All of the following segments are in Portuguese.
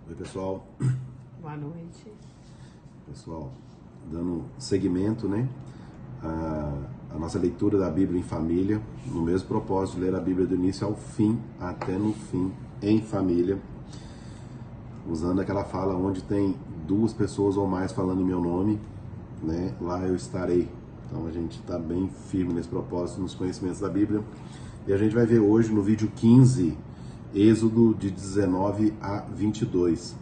Oi, pessoal. Boa noite. Pessoal, dando seguimento, né, a nossa leitura da Bíblia em família, no mesmo propósito de ler a Bíblia do início ao fim, até no fim, em família, usando aquela fala onde tem duas pessoas ou mais falando em meu nome, né, lá eu estarei. Então a gente está bem firme nesse propósito, nos conhecimentos da Bíblia. E a gente vai ver hoje no vídeo 15, Êxodo de 19 a 22.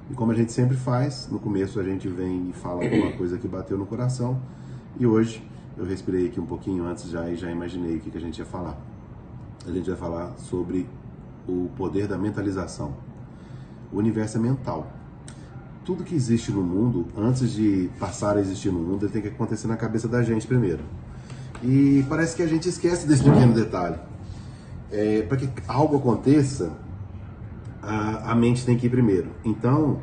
E como a gente sempre faz, no começo a gente vem e fala alguma coisa que bateu no coração. E hoje eu respirei aqui um pouquinho antes e já imaginei o que a gente ia falar. A gente vai falar sobre o poder da mentalização. O universo é mental. Tudo que existe no mundo, antes de passar a existir no mundo, ele tem que acontecer na cabeça da gente primeiro. E parece que a gente esquece desse pequeno detalhe. Para que algo aconteça, a mente tem que ir primeiro. Então,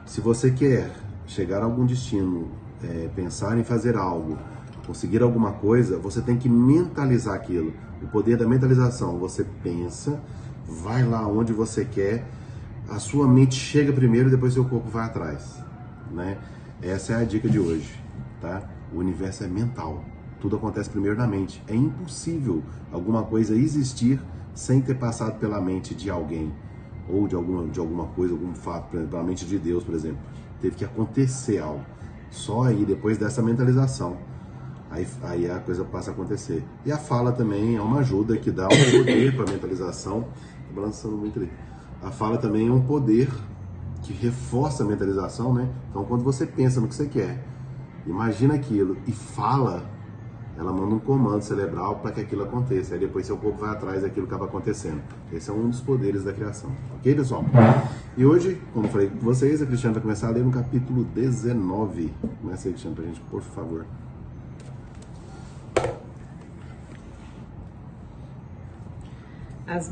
se você quer chegar a algum destino, pensar em fazer algo, conseguir alguma coisa, você tem que mentalizar aquilo. O poder da mentalização. Você pensa, vai lá onde você quer, a sua mente chega primeiro e depois seu corpo vai atrás, né? Essa é a dica de hoje, tá? O universo é mental. Tudo acontece primeiro na mente. É impossível alguma coisa existir sem ter passado pela mente de alguém ou de alguma coisa, algum fato, por exemplo, pela mente de Deus, por exemplo. Teve que acontecer algo. Só aí, depois dessa mentalização, aí a coisa passa a acontecer. E a fala também é uma ajuda que dá um poder para a mentalização. Tô balançando muito ali. A fala também é um poder que reforça a mentalização, né? Então, quando você pensa no que você quer, imagina aquilo e fala, ela manda um comando cerebral para que aquilo aconteça. Aí depois seu corpo vai atrás daquilo que estava acontecendo. Esse é um dos poderes da criação. Ok, pessoal? E hoje, como eu falei com vocês, a Cristiane vai começar a ler no capítulo 19. Começa aí, Cristiane, pra gente, por favor. As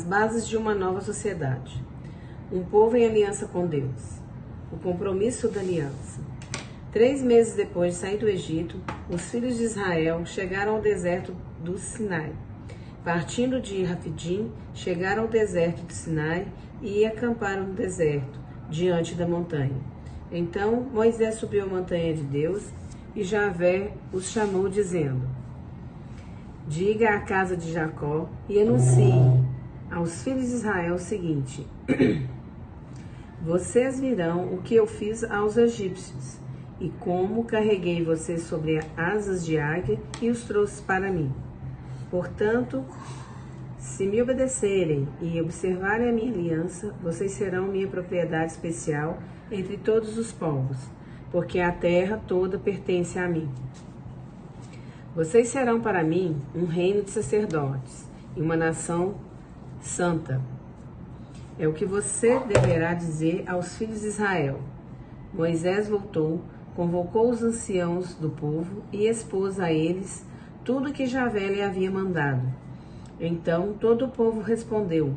bases de uma nova sociedade. Um povo em aliança com Deus. O compromisso da aliança. 3 meses depois de sair do Egito, os filhos de Israel chegaram ao deserto do Sinai. Partindo de Rafidim, chegaram ao deserto do Sinai e acamparam no deserto, diante da montanha. Então Moisés subiu a montanha de Deus e Javé os chamou, dizendo: diga à casa de Jacó e anuncie aos filhos de Israel o seguinte: vocês virão o que eu fiz aos egípcios, e como carreguei vocês sobre asas de águia e os trouxe para mim. Portanto, se me obedecerem e observarem a minha aliança, vocês serão minha propriedade especial entre todos os povos, porque a terra toda pertence a mim. Vocês serão para mim um reino de sacerdotes e uma nação santa. É o que você deverá dizer aos filhos de Israel. Moisés voltou, convocou os anciãos do povo e expôs a eles tudo que Javé lhe havia mandado. Então todo o povo respondeu: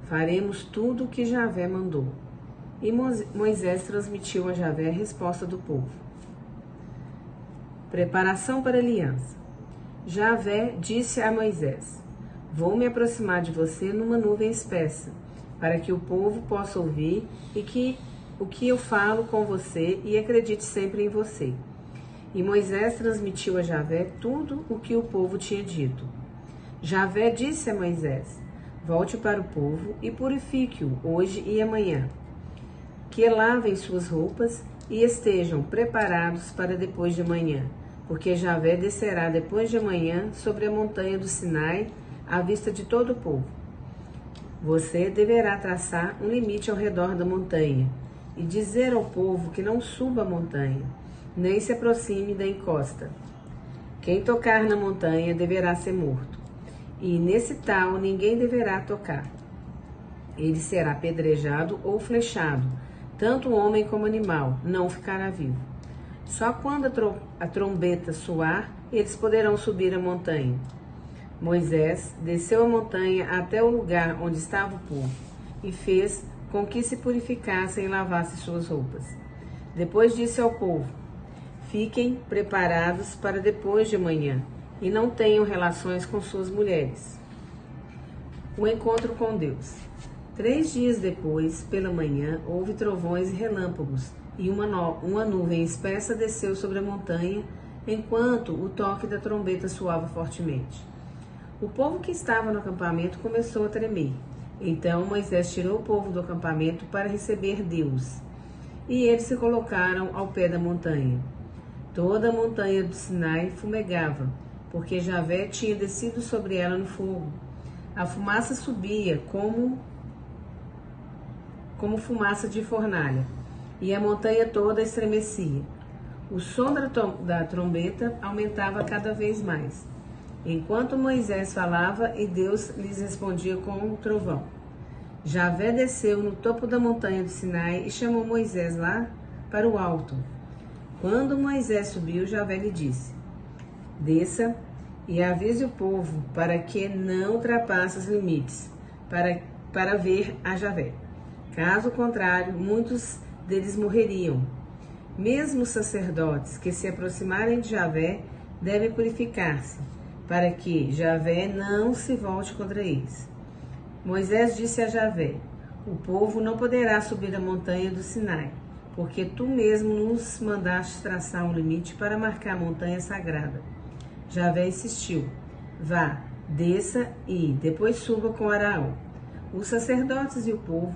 faremos tudo o que Javé mandou. E Moisés transmitiu a Javé a resposta do povo. Preparação para a aliança. Javé disse a Moisés: vou me aproximar de você numa nuvem espessa, para que o povo possa ouvir o que eu falo com você e acredite sempre em você. E Moisés transmitiu a Javé tudo o que o povo tinha dito. Javé disse a Moisés: volte para o povo e purifique-o hoje e amanhã. Que lavem suas roupas e estejam preparados para depois de amanhã, porque Javé descerá depois de amanhã sobre a montanha do Sinai, à vista de todo o povo. Você deverá traçar um limite ao redor da montanha e dizer ao povo que não suba a montanha, nem se aproxime da encosta. Quem tocar na montanha deverá ser morto, e nesse tal ninguém deverá tocar. Ele será apedrejado ou flechado, tanto homem como animal, não ficará vivo. Só quando a trombeta soar, eles poderão subir a montanha. Moisés desceu a montanha até o lugar onde estava o povo e fez com que se purificassem e lavassem suas roupas. Depois disse ao povo: fiquem preparados para depois de amanhã e não tenham relações com suas mulheres. O encontro com Deus. 3 dias depois, pela manhã, houve trovões e relâmpagos, e uma nuvem espessa desceu sobre a montanha, enquanto o toque da trombeta soava fortemente. O povo que estava no acampamento começou a tremer. Então Moisés tirou o povo do acampamento para receber Deus. E eles se colocaram ao pé da montanha. Toda a montanha do Sinai fumegava, porque Javé tinha descido sobre ela no fogo. A fumaça subia como fumaça de fornalha, e a montanha toda estremecia. O som da trombeta aumentava cada vez mais, enquanto Moisés falava e Deus lhes respondia com um trovão. Javé desceu no topo da montanha do Sinai e chamou Moisés lá para o alto. Quando Moisés subiu, Javé lhe disse: desça e avise o povo para que não ultrapasse os limites, para ver a Javé. Caso contrário, muitos deles morreriam. Mesmo os sacerdotes que se aproximarem de Javé devem purificar-se, para que Javé não se volte contra eles. Moisés disse a Javé: o povo não poderá subir a montanha do Sinai, porque tu mesmo nos mandaste traçar um limite para marcar a montanha sagrada. Javé insistiu: vá, desça e depois suba com Araão. Os sacerdotes e o povo,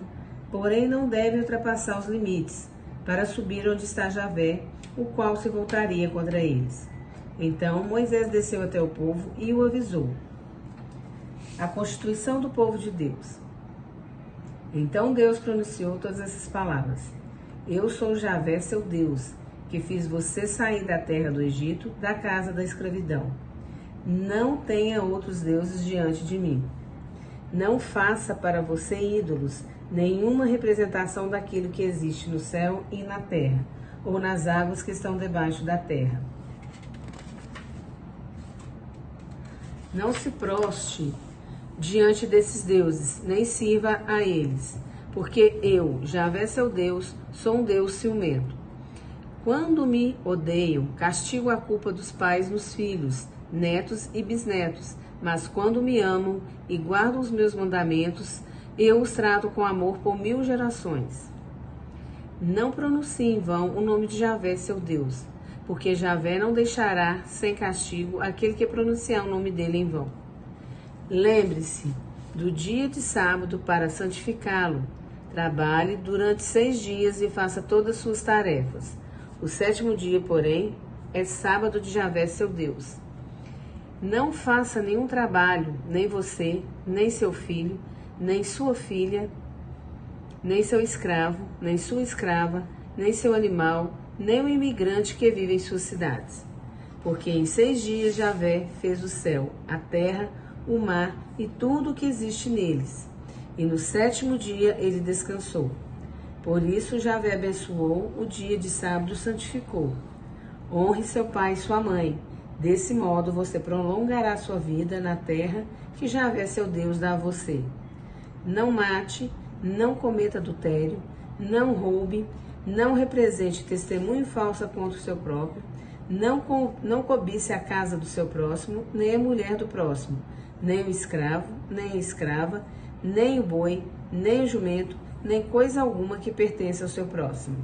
porém, não devem ultrapassar os limites, para subir onde está Javé, o qual se voltaria contra eles. Então Moisés desceu até o povo e o avisou. A constituição do povo de Deus. Então Deus pronunciou todas essas palavras: eu sou Javé, seu Deus, que fiz você sair da terra do Egito, da casa da escravidão. Não tenha outros deuses diante de mim. Não faça para você ídolos, nenhuma representação daquilo que existe no céu e na terra, ou nas águas que estão debaixo da terra. Não se proste diante desses deuses, nem sirva a eles, porque eu, Javé seu Deus, sou um Deus ciumento. Quando me odeiam, castigo a culpa dos pais nos filhos, netos e bisnetos, mas quando me amam e guardam os meus mandamentos, eu os trato com amor por 1000 gerações. Não pronuncie em vão o nome de Javé, seu Deus, porque Javé não deixará sem castigo aquele que pronunciar o nome dele em vão. Lembre-se do dia de sábado para santificá-lo. Trabalhe durante 6 dias e faça todas as suas tarefas. O 7º dia, porém, é sábado de Javé, seu Deus. Não faça nenhum trabalho, nem você, nem seu filho, nem sua filha, nem seu escravo, nem sua escrava, nem seu animal, nem o imigrante que vive em suas cidades. Porque em 6 dias Javé fez o céu, a terra, o mar e tudo o que existe neles. E no 7º dia ele descansou. Por isso Javé abençoou o dia de sábado e santificou. Honre seu pai e sua mãe. Desse modo você prolongará sua vida na terra que Javé seu Deus dá a você. Não mate, não cometa adultério, não roube, não represente testemunho falso contra o seu próprio, não cobice a casa do seu próximo, nem a mulher do próximo, nem o escravo, nem a escrava, nem o boi, nem o jumento, nem coisa alguma que pertence ao seu próximo.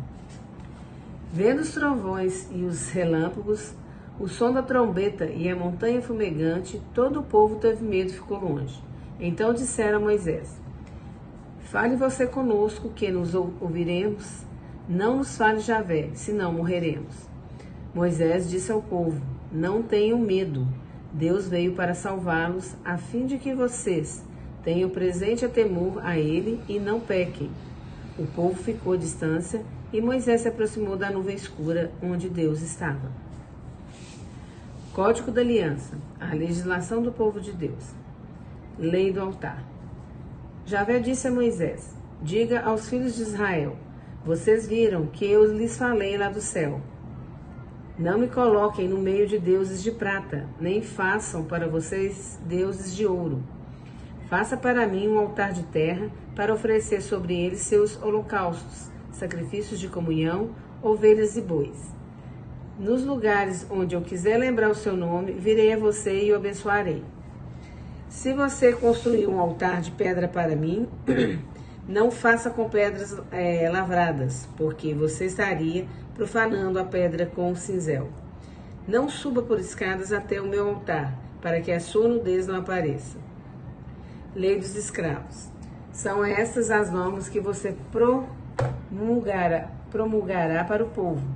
Vendo os trovões e os relâmpagos, o som da trombeta e a montanha fumegante, todo o povo teve medo e ficou longe. Então disseram a Moisés: fale você conosco, que nos ouviremos. Não nos fale Javé, senão morreremos. Moisés disse ao povo: não tenham medo. Deus veio para salvá-los, a fim de que vocês tenham presente a temor a ele e não pequem. O povo ficou à distância e Moisés se aproximou da nuvem escura onde Deus estava. Código da Aliança, a legislação do povo de Deus. Lei do altar. Javé disse a Moisés: diga aos filhos de Israel: vocês viram que eu lhes falei lá do céu. Não me coloquem no meio de deuses de prata, nem façam para vocês deuses de ouro. Faça para mim um altar de terra para oferecer sobre ele seus holocaustos, sacrifícios de comunhão, ovelhas e bois. Nos lugares onde eu quiser lembrar o seu nome, virei a você e o abençoarei. Se você construir um altar de pedra para mim, Não faça com pedras lavradas, porque você estaria profanando a pedra com o cinzel. Não suba por escadas até o meu altar, para que a sua nudez não apareça. Lei dos escravos. São estas as normas que você promulgará para o povo.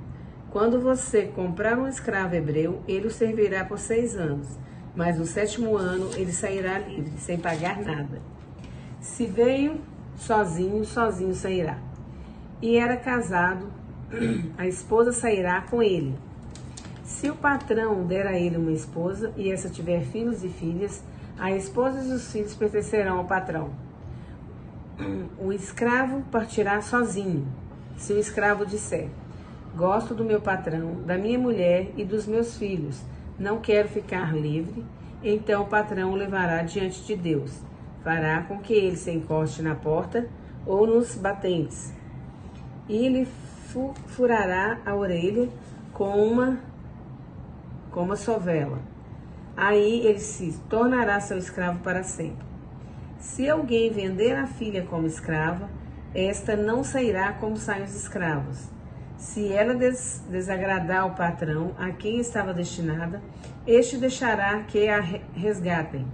Quando você comprar um escravo hebreu, ele o servirá por 6 anos, mas no 7º ano ele sairá livre, sem pagar nada. Se veio sozinho, sozinho sairá. E era casado, a esposa sairá com ele. Se o patrão der a ele uma esposa, e essa tiver filhos e filhas, a esposa e os filhos pertencerão ao patrão. O escravo partirá sozinho. Se o escravo disser: gosto do meu patrão, da minha mulher e dos meus filhos, não quero ficar livre, então o patrão o levará diante de Deus. Fará com que ele se encoste na porta ou nos batentes, e lhe furará a orelha com uma sovela. Aí ele se tornará seu escravo para sempre. Se alguém vender a filha como escrava, esta não sairá como saem os escravos. Se ela desagradar o patrão a quem estava destinada, este deixará que a resgatem.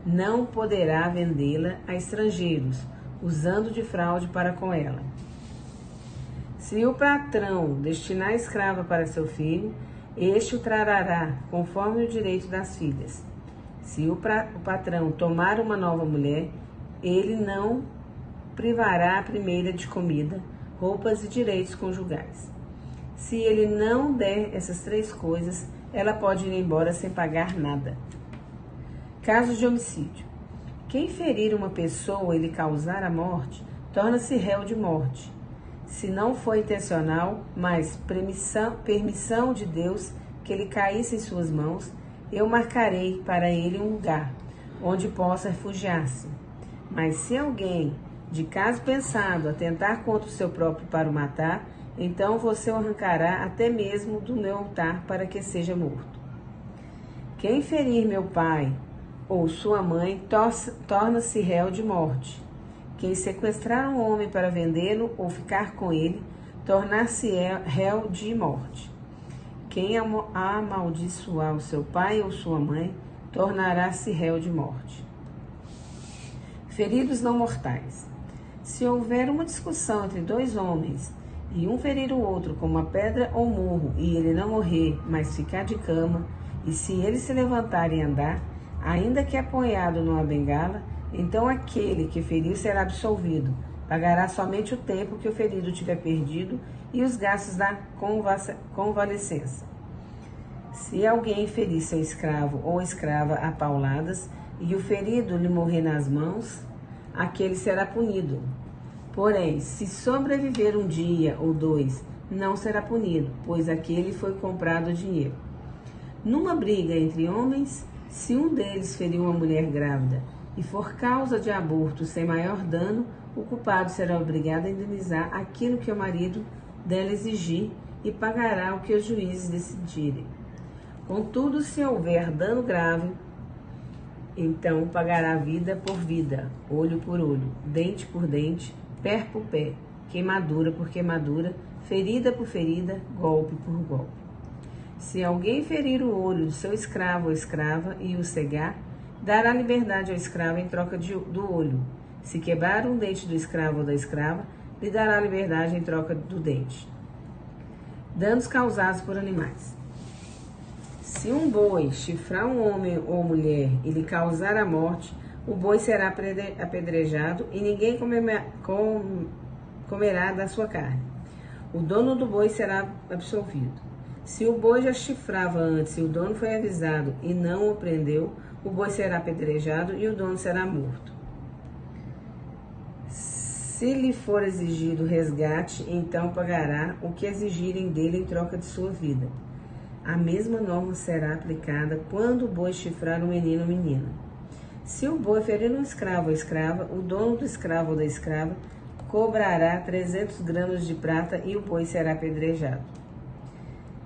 Não poderá vendê-la a estrangeiros, usando de fraude para com ela. Se o patrão destinar a escrava para seu filho, este o trará conforme o direito das filhas. Se o patrão tomar uma nova mulher, ele não privará a primeira de comida, roupas e direitos conjugais. Se ele não der essas 3 coisas, ela pode ir embora sem pagar nada. Casos de homicídio. Quem ferir uma pessoa e lhe causar a morte, torna-se réu de morte. Se não foi intencional, mas permissão de Deus que ele caísse em suas mãos, eu marcarei para ele um lugar onde possa refugiar-se. Mas se alguém, de caso pensado, atentar contra o seu próprio para o matar, então você o arrancará até mesmo do meu altar para que seja morto. Quem ferir meu pai ou sua mãe torna-se réu de morte. Quem sequestrar um homem para vendê-lo ou ficar com ele, tornar-se réu de morte. Quem amaldiçoar o seu pai ou sua mãe, tornará-se réu de morte. Feridos não mortais. Se houver uma discussão entre 2 homens, e um ferir o outro com uma pedra ou murro, e ele não morrer, mas ficar de cama, e se ele se levantar e andar, ainda que apoiado numa bengala, então aquele que feriu será absolvido, pagará somente o tempo que o ferido tiver perdido e os gastos da convalescença. Se alguém ferir seu escravo ou escrava a pauladas, e o ferido lhe morrer nas mãos, aquele será punido. Porém, se sobreviver 1 dia ou 2, não será punido, pois aquele foi comprado a dinheiro. Numa briga entre homens, se um deles ferir uma mulher grávida e for causa de aborto sem maior dano, o culpado será obrigado a indenizar aquilo que o marido dela exigir e pagará o que os juízes decidirem. Contudo, se houver dano grave, então pagará vida por vida, olho por olho, dente por dente, pé por pé, queimadura por queimadura, ferida por ferida, golpe por golpe. Se alguém ferir o olho do seu escravo ou escrava e o cegar, dará liberdade ao escravo em troca do olho. Se quebrar um dente do escravo ou da escrava, lhe dará liberdade em troca do dente. Danos causados por animais. Se um boi chifrar um homem ou mulher e lhe causar a morte, o boi será apedrejado e ninguém comerá da sua carne. O dono do boi será absolvido. Se o boi já chifrava antes e o dono foi avisado e não o prendeu, o boi será apedrejado e o dono será morto. Se lhe for exigido resgate, então pagará o que exigirem dele em troca de sua vida. A mesma norma será aplicada quando o boi chifrar um menino ou menina. Se o boi ferir um escravo ou escrava, o dono do escravo ou da escrava cobrará 300 gramas de prata e o boi será apedrejado.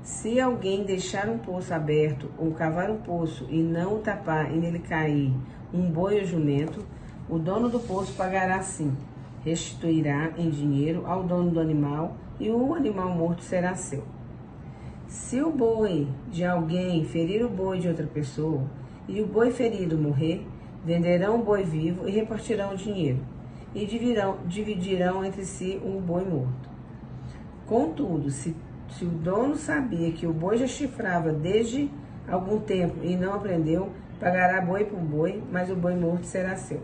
Se alguém deixar um poço aberto ou cavar um poço e não o tapar e nele cair um boi ou jumento, o dono do poço pagará sim, restituirá em dinheiro ao dono do animal e o animal morto será seu. Se o boi de alguém ferir o boi de outra pessoa e o boi ferido morrer, venderão o boi vivo e repartirão o dinheiro e dividirão entre si o boi morto. Contudo, se o dono sabia que o boi já chifrava desde algum tempo e não aprendeu, pagará boi por boi, mas o boi morto será seu.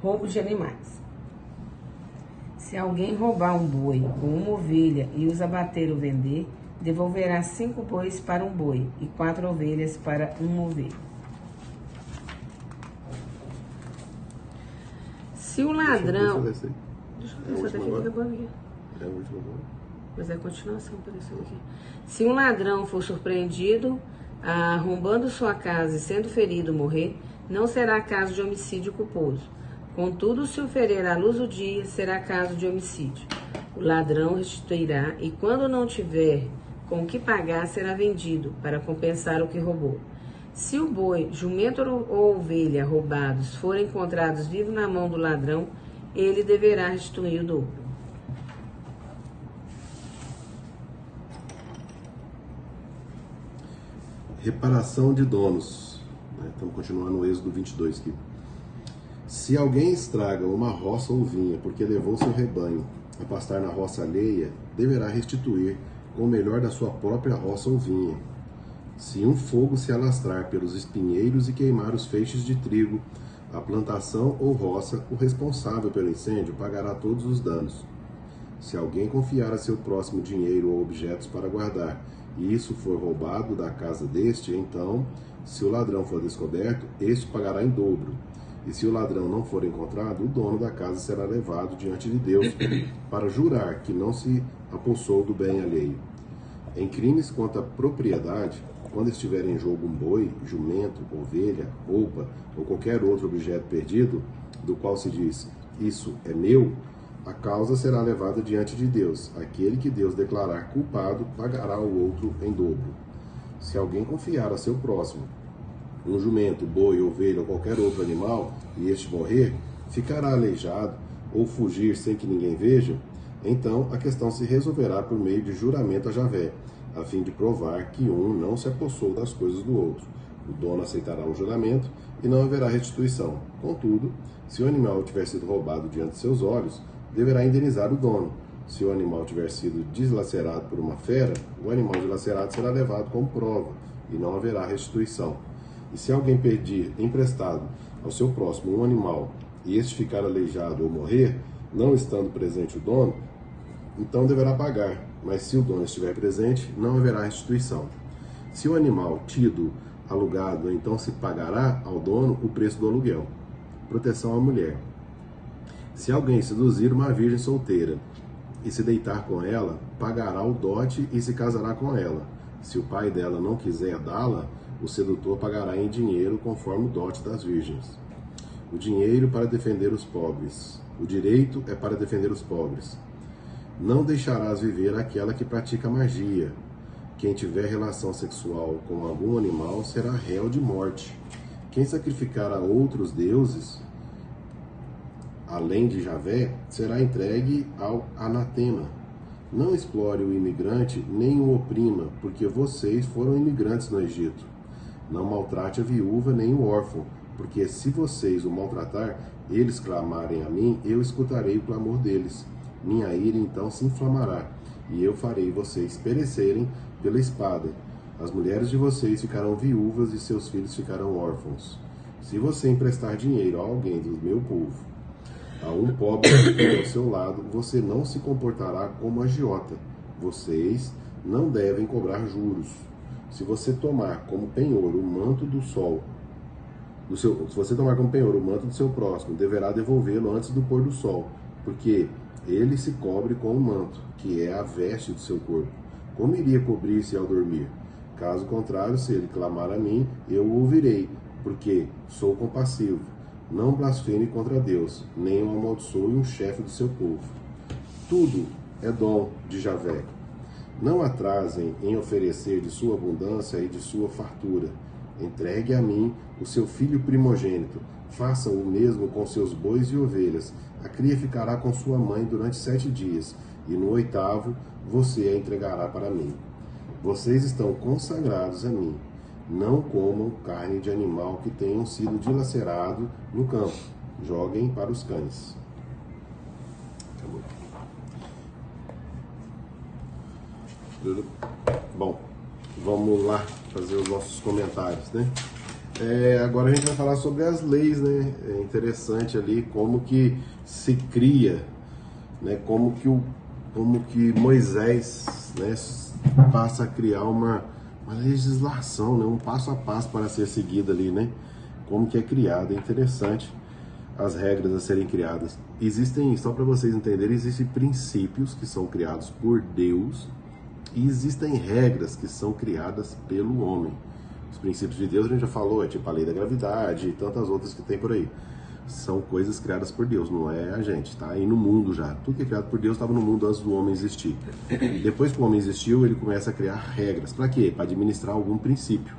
Roubo de animais. Se alguém roubar um boi ou uma ovelha e os abater ou vender, devolverá 5 bois para um boi e 4 ovelhas para uma ovelha. Se o ladrão... Deixa eu ver se eu É a última boa. Mas é a continuação, apareceu aqui. Se um ladrão for surpreendido arrombando sua casa e sendo ferido morrer, não será caso de homicídio culposo. Contudo, se o ferir à luz do dia, será caso de homicídio. O ladrão restituirá e, quando não tiver com o que pagar, será vendido para compensar o que roubou. Se o boi, jumento ou ovelha roubados forem encontrados vivos na mão do ladrão, ele deverá restituir o dobro. Reparação de donos. Estamos continuando no Êxodo 22 aqui. Se alguém estraga uma roça ou vinha porque levou seu rebanho a pastar na roça alheia, deverá restituir com o melhor da sua própria roça ou vinha. Se um fogo se alastrar pelos espinheiros e queimar os feixes de trigo, a plantação ou roça, o responsável pelo incêndio pagará todos os danos. Se alguém confiar a seu próximo dinheiro ou objetos para guardar, e isso for roubado da casa deste, então, se o ladrão for descoberto, este pagará em dobro. E se o ladrão não for encontrado, o dono da casa será levado diante de Deus para jurar que não se apossou do bem alheio. Em crimes contra a propriedade, quando estiver em jogo um boi, jumento, ovelha, roupa ou qualquer outro objeto perdido, do qual se diz, isso é meu, a causa será levada diante de Deus. Aquele que Deus declarar culpado pagará ao outro em dobro. Se alguém confiar a seu próximo um jumento, boi, ovelha ou qualquer outro animal, e este morrer, ficará aleijado ou fugir sem que ninguém veja, então a questão se resolverá por meio de juramento a Javé, a fim de provar que um não se apossou das coisas do outro. O dono aceitará o juramento e não haverá restituição. Contudo, se o animal tiver sido roubado diante de seus olhos, deverá indenizar o dono. Se o animal tiver sido deslacerado por uma fera, o animal dilacerado será levado como prova e não haverá restituição. E se alguém pedir emprestado ao seu próximo um animal e este ficar aleijado ou morrer, não estando presente o dono, então deverá pagar, mas se o dono estiver presente, não haverá restituição. Se o animal tido alugado, então se pagará ao dono o preço do aluguel. Proteção à mulher. Se alguém seduzir uma virgem solteira e se deitar com ela, pagará o dote e se casará com ela. Se o pai dela não quiser dá-la, o sedutor pagará em dinheiro conforme o dote das virgens. O dinheiro para defender os pobres. O direito é para defender os pobres. Não deixarás viver aquela que pratica magia. Quem tiver relação sexual com algum animal será réu de morte. Quem sacrificar a outros deuses, além de Javé, será entregue ao anatema. Não explore o imigrante, nem o oprima, porque vocês foram imigrantes no Egito. Não maltrate a viúva, nem o órfão, porque se vocês o maltratar, eles clamarem a mim, eu escutarei o clamor deles. Minha ira então se inflamará, e eu farei vocês perecerem pela espada. As mulheres de vocês ficarão viúvas e seus filhos ficarão órfãos. Se você emprestar dinheiro a alguém do meu povo, a um pobre ao seu lado, você não se comportará como agiota. Vocês não devem cobrar juros. Se você tomar como penhor o manto do sol, se você tomar como penhor o manto do seu próximo, deverá devolvê-lo antes do pôr do sol, porque ele se cobre com o manto, que é a veste do seu corpo. Como iria cobrir-se ao dormir? Caso contrário, se ele clamar a mim, eu o ouvirei, porque sou compassivo. Não blasfeme contra Deus, nem o amaldiçoe um chefe do seu povo. Tudo é dom de Javé. Não atrasem em oferecer de sua abundância e de sua fartura. Entregue a mim o seu filho primogênito. façam o mesmo com seus bois e ovelhas. A cria ficará com sua mãe durante 7 dias, e no 8º você a entregará para mim. Vocês estão consagrados a mim. Não comam carne de animal que tenham sido dilacerado no campo. Joguem para os cães. Acabou. Bom, vamos lá fazer os nossos comentários, né? Agora a gente vai falar sobre as leis, né? É interessante ali como que se cria, né? Como que Moisés, né, passa a criar uma legislação, né? Um passo a passo para ser seguido ali, né? Como que é criado, é interessante as regras a serem criadas. Existem, só para vocês entenderem, existem princípios que são criados por Deus e existem regras que são criadas pelo homem. Os princípios de Deus a gente já falou, é tipo a lei da gravidade e tantas outras que tem por aí. São coisas criadas por Deus, não é a gente, tá aí no mundo já. Tudo que é criado por Deus estava no mundo antes do homem existir. Depois que o homem existiu, ele começa a criar regras. Para quê? Para administrar algum princípio,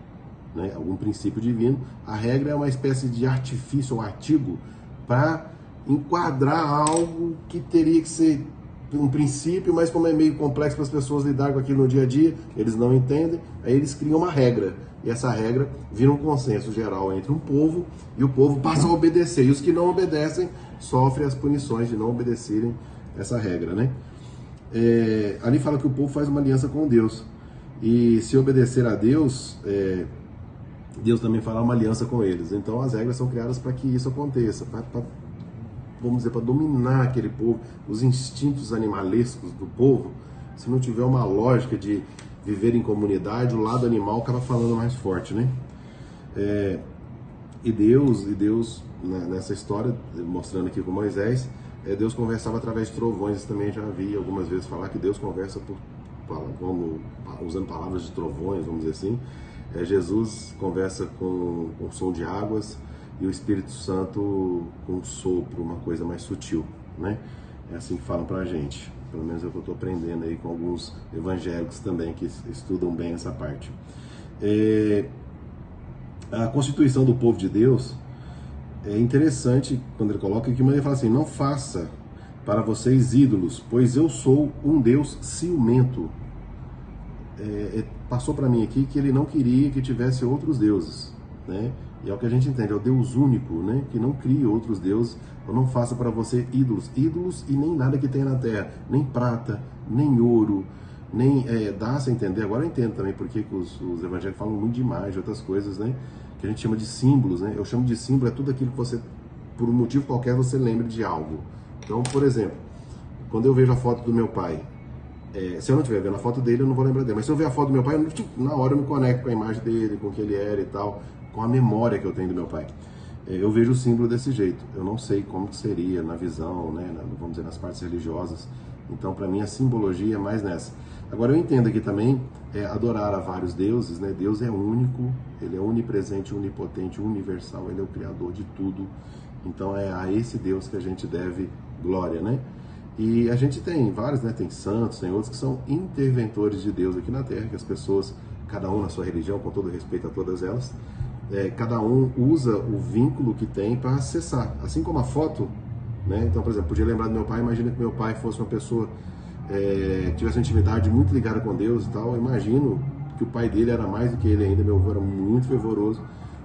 né? Algum princípio divino. A regra é uma espécie de artifício ou artigo para enquadrar algo que teria que ser um princípio, mas como é meio complexo para as pessoas lidar com aquilo no dia a dia, eles não entendem, aí eles criam uma regra. E essa regra vira um consenso geral entre um povo, e o povo passa a obedecer. E os que não obedecem sofrem as punições de não obedecerem essa regra, né? Ali fala que o povo faz uma aliança com Deus. E se obedecer a Deus, Deus também fará uma aliança com eles. Então as regras são criadas para que isso aconteça, vamos dizer, para dominar aquele povo, os instintos animalescos do povo. Se não tiver uma lógica de viver em comunidade, o lado animal acaba falando mais forte, né? E Deus, nessa história, mostrando aqui com Moisés, Deus conversava através de trovões. Também já vi algumas vezes falar que Deus conversa usando palavras de trovões, vamos dizer assim. Jesus conversa com o som de águas, e o Espírito Santo com um sopro, uma coisa mais sutil, né? É assim que falam pra gente. Pelo menos é o que eu estou aprendendo aí com alguns evangélicos também que estudam bem essa parte. A constituição do povo de Deus é interessante quando ele coloca aqui, mas ele fala assim: não faça para vocês ídolos, pois eu sou um Deus ciumento. Passou para mim aqui que ele não queria que tivesse outros deuses, né? E é o que a gente entende, é o Deus único, né? Que não crie outros deuses. Eu não faça para você ídolos e nem nada que tenha na terra, nem prata, nem ouro, nem dá-se a entender. Agora eu entendo também porque que os evangélicos falam muito de imagem, de outras coisas, né? Que a gente chama de símbolos, né? Eu chamo de símbolo, é tudo aquilo que você, por um motivo qualquer, você lembre de algo. Então, por exemplo, quando eu vejo a foto do meu pai, se eu não estiver vendo a foto dele, eu não vou lembrar dele. Mas se eu ver a foto do meu pai, na hora eu me conecto com a imagem dele, com o que ele era e tal, com a memória que eu tenho do meu pai. Eu vejo o símbolo desse jeito. Eu não sei como que seria na visão, né, vamos dizer, nas partes religiosas. Então, para mim, a simbologia é mais nessa. Agora, eu entendo aqui também adorar a vários deuses, né? Deus é único, ele é onipresente, onipotente, universal, ele é o criador de tudo. Então, é a esse Deus que a gente deve glória, né? E a gente tem vários, né? Tem santos, tem outros que são interventores de Deus aqui na Terra, que as pessoas, cada um na sua religião, com todo respeito a todas elas, cada um usa o vínculo que tem para acessar. Assim como a foto, né? Então, por exemplo, podia lembrar do meu pai. Imagina que meu pai fosse uma pessoa que tivesse uma intimidade muito ligada com Deus e tal. Eu imagino que o pai dele era mais do que ele ainda. Meu avô era muito fervoroso.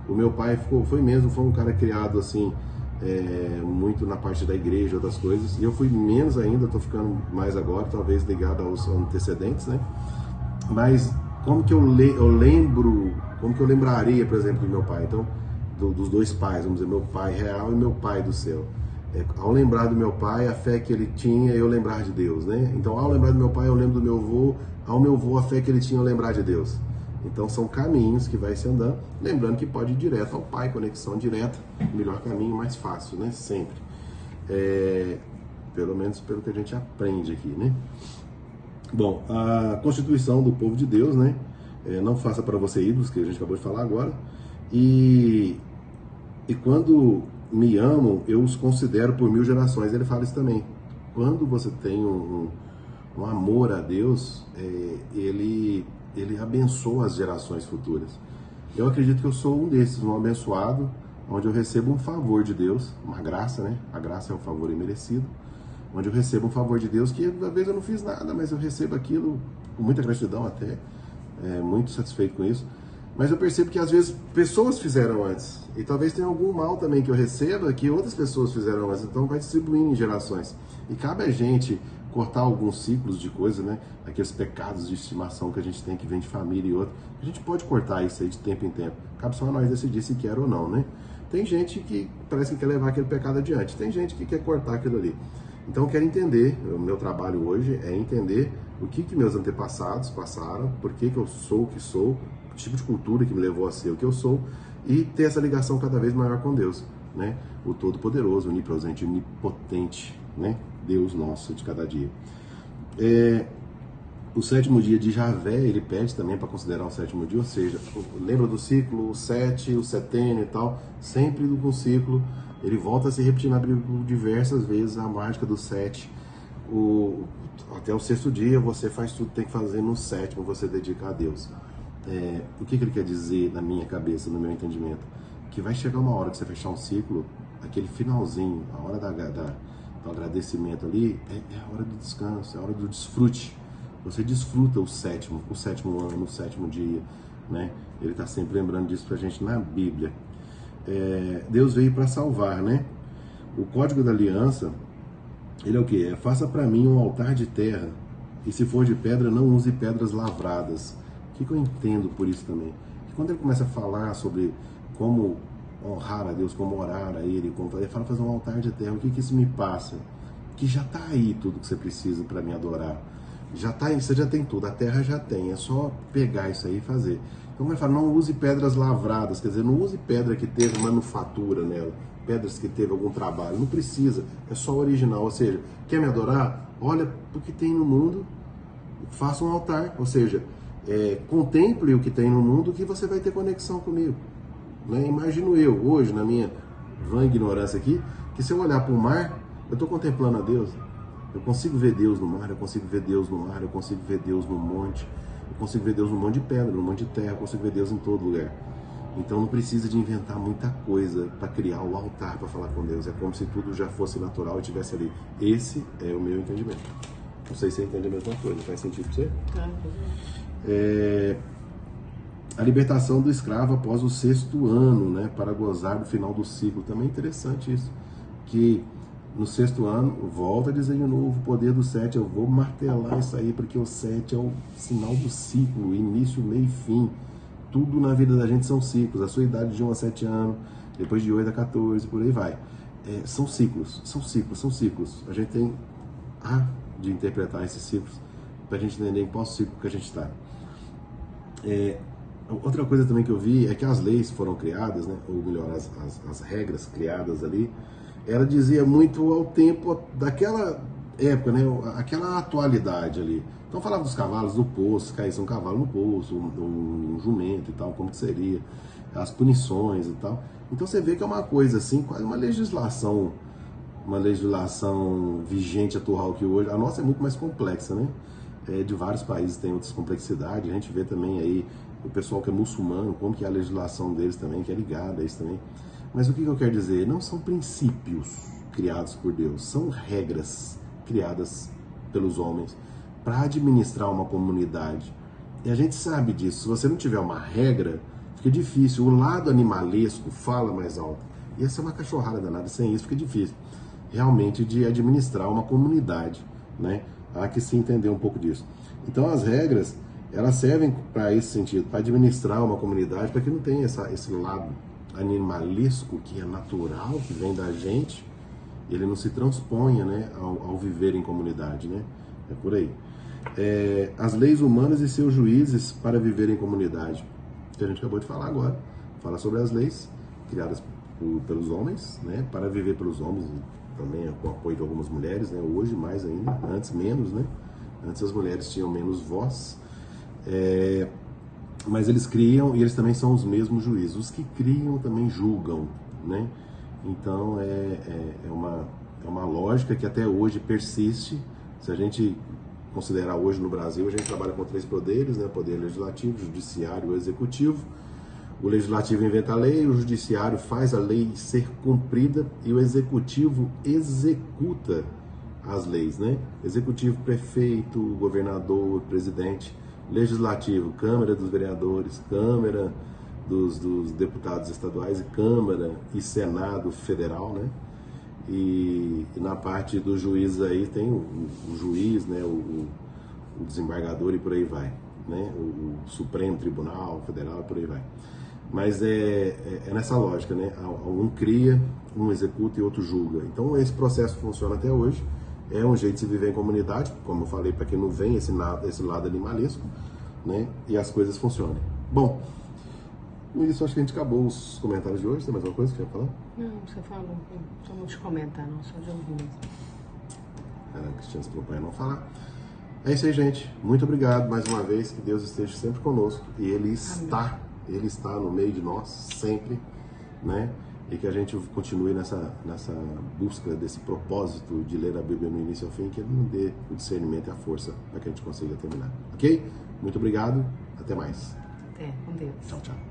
O meu pai foi um cara criado assim, muito na parte da igreja, outras coisas. E eu fui menos ainda, estou ficando mais agora, talvez ligado aos antecedentes, né? Mas como que eu lembro, como que eu lembraria, por exemplo, do meu pai? Então, dos dois pais, vamos dizer, meu pai real e meu pai do céu. Ao lembrar do meu pai, a fé que ele tinha, eu lembrar de Deus, né? Então, ao lembrar do meu pai, eu lembro do meu avô, ao meu avô, a fé que ele tinha, eu lembrar de Deus. Então, são caminhos que vai se andando, lembrando que pode ir direto ao pai, conexão direta, melhor caminho, mais fácil, né? Sempre. Pelo menos pelo que a gente aprende aqui, né? Bom, a constituição do povo de Deus, né? Não faça para você ídolos, que a gente acabou de falar agora. E quando me amam, eu os considero por 1000 gerações. Ele fala isso também. Quando você tem um amor a Deus, ele abençoa as gerações futuras. Eu acredito que eu sou um desses, um abençoado, onde eu recebo um favor de Deus, uma graça, né? A graça é um favor imerecido, onde eu recebo um favor de Deus que às vezes eu não fiz nada, mas eu recebo aquilo com muita gratidão até, muito satisfeito com isso. Mas eu percebo que às vezes pessoas fizeram antes, e talvez tenha algum mal também que eu receba que outras pessoas fizeram antes, então vai distribuindo em gerações. E cabe a gente cortar alguns ciclos de coisas, né? Aqueles pecados de estimação que a gente tem, que vem de família e outro. A gente pode cortar isso aí de tempo em tempo. Cabe só a nós decidir se quer ou não, né? Tem gente que parece que quer levar aquele pecado adiante, tem gente que quer cortar aquilo ali. Então eu quero entender, o meu trabalho hoje é entender o que meus antepassados passaram, por que eu sou o que sou, o tipo de cultura que me levou a ser o que eu sou, e ter essa ligação cada vez maior com Deus, né? O Todo-Poderoso, Onipresente, Onipotente, né? Deus nosso de cada dia. O sétimo dia de Javé, ele pede também para considerar o sétimo dia, ou seja, lembra do ciclo, o 7, o setênio e tal, sempre do ciclo, ele volta a se repetir na Bíblia diversas vezes, a mágica do 7. Até o sexto dia você faz tudo que tem que fazer, no sétimo você dedica a Deus. O que ele quer dizer na minha cabeça, no meu entendimento? Que vai chegar uma hora que você fechar um ciclo, aquele finalzinho, a hora do agradecimento ali, é a hora do descanso, é a hora do desfrute. Você desfruta o sétimo ano, o sétimo dia, né? Ele está sempre lembrando disso pra gente na Bíblia. Deus veio para salvar, né? O código da aliança, ele é o quê? Faça para mim um altar de terra, e se for de pedra, não use pedras lavradas. O que eu entendo por isso também? Que quando ele começa a falar sobre como honrar a Deus, como orar a Ele, ele fala fazer um altar de terra, o que isso me passa? Que já está aí tudo que você precisa para me adorar. Já tá aí, você já tem tudo, a terra já tem, é só pegar isso aí e fazer. Então ele fala, não use pedras lavradas, quer dizer, não use pedra que teve manufatura nela, pedras que teve algum trabalho, não precisa, é só original, ou seja, quer me adorar? Olha o que tem no mundo, faça um altar, ou seja, contemple o que tem no mundo que você vai ter conexão comigo. Né? Imagino eu, hoje, na minha vã ignorância aqui, que se eu olhar para o mar, eu estou contemplando a Deus. Eu consigo ver Deus no mar, eu consigo ver Deus no ar, eu consigo ver Deus no monte, eu consigo ver Deus no monte de pedra, no monte de terra, eu consigo ver Deus em todo lugar. Então não precisa de inventar muita coisa para criar o altar para falar com Deus. É como se tudo já fosse natural e estivesse ali. Esse é o meu entendimento. Não sei se você entende a mesma coisa, faz sentido para você? A libertação do escravo após o 6º ano, né, para gozar do final do ciclo. Também é interessante isso, que no 6º ano, volta a dizer de novo, o poder do 7, eu vou martelar isso aí, porque o 7 é o sinal do ciclo, início, meio e fim. Tudo na vida da gente são ciclos, a sua idade de 1 a 7 anos, depois de 8 a 14, por aí vai. São ciclos, são ciclos, são ciclos. A gente tem de interpretar esses ciclos para a gente entender em qual ciclo que a gente está. Outra coisa também que eu vi é que as leis foram criadas, né, ou melhor, as regras criadas ali, ela dizia muito ao tempo daquela época, né, aquela atualidade ali. Então falava dos cavalos do poço, se caísse um cavalo no poço, um jumento e tal, como que seria, as punições e tal. Então você vê que é uma coisa assim, quase uma legislação vigente atual que hoje, a nossa é muito mais complexa, né? De vários países tem outras complexidades, a gente vê também aí o pessoal que é muçulmano, como que é a legislação deles também, que é ligada a isso também. Mas o que eu quero dizer? Não são princípios criados por Deus, são regras criadas pelos homens para administrar uma comunidade. E a gente sabe disso, se você não tiver uma regra, fica difícil, o lado animalesco fala mais alto. E essa é uma cachorrada danada, sem isso fica difícil, realmente, de administrar uma comunidade, né? Há que se entender um pouco disso. Então as regras, elas servem para esse sentido, para administrar uma comunidade, para que não tenha esse lado animalesco, que é natural, que vem da gente, ele não se transponha, né, ao viver em comunidade, né? É por aí. As leis humanas e seus juízes para viver em comunidade, que a gente acabou de falar agora. Fala sobre as leis criadas pelos homens, né, para viver pelos homens, também com o apoio de algumas mulheres, né, hoje mais ainda, antes menos, né? Antes as mulheres tinham menos voz, mas eles criam e eles também são os mesmos juízes. Os que criam também julgam, né? Então é uma lógica que até hoje persiste. Se a gente considerar hoje no Brasil, a gente trabalha com 3 poderes, né? Poder legislativo, judiciário e executivo. O legislativo inventa a lei, o judiciário faz a lei ser cumprida e o executivo executa as leis, né? Executivo, prefeito, governador, presidente. Legislativo, Câmara dos Vereadores, Câmara dos Deputados Estaduais e Câmara e Senado Federal, né? E na parte dos juízes aí tem o juiz, né? O desembargador e por aí vai, né? O Supremo Tribunal Federal e por aí vai. Mas é nessa lógica, né? Um cria, um executa e outro julga. Então esse processo funciona até hoje. É um jeito de se viver em comunidade, como eu falei, para quem não vem esse lado animalesco, né? E as coisas funcionam. Bom, com isso acho que a gente acabou os comentários de hoje. Tem mais alguma coisa que você ia falar? Não, você falou. Só não te comentar, não, só de ouvir mesmo. A Cristiane se propõe a não falar. É isso aí, gente. Muito obrigado mais uma vez. Que Deus esteja sempre conosco. E Ele está no meio de nós, sempre, né? E que a gente continue nessa busca desse propósito de ler a Bíblia no início ao fim, que Ele nos dê o discernimento e a força para que a gente consiga terminar. Ok? Muito obrigado. Até mais. Até, com Deus. Tchau, tchau.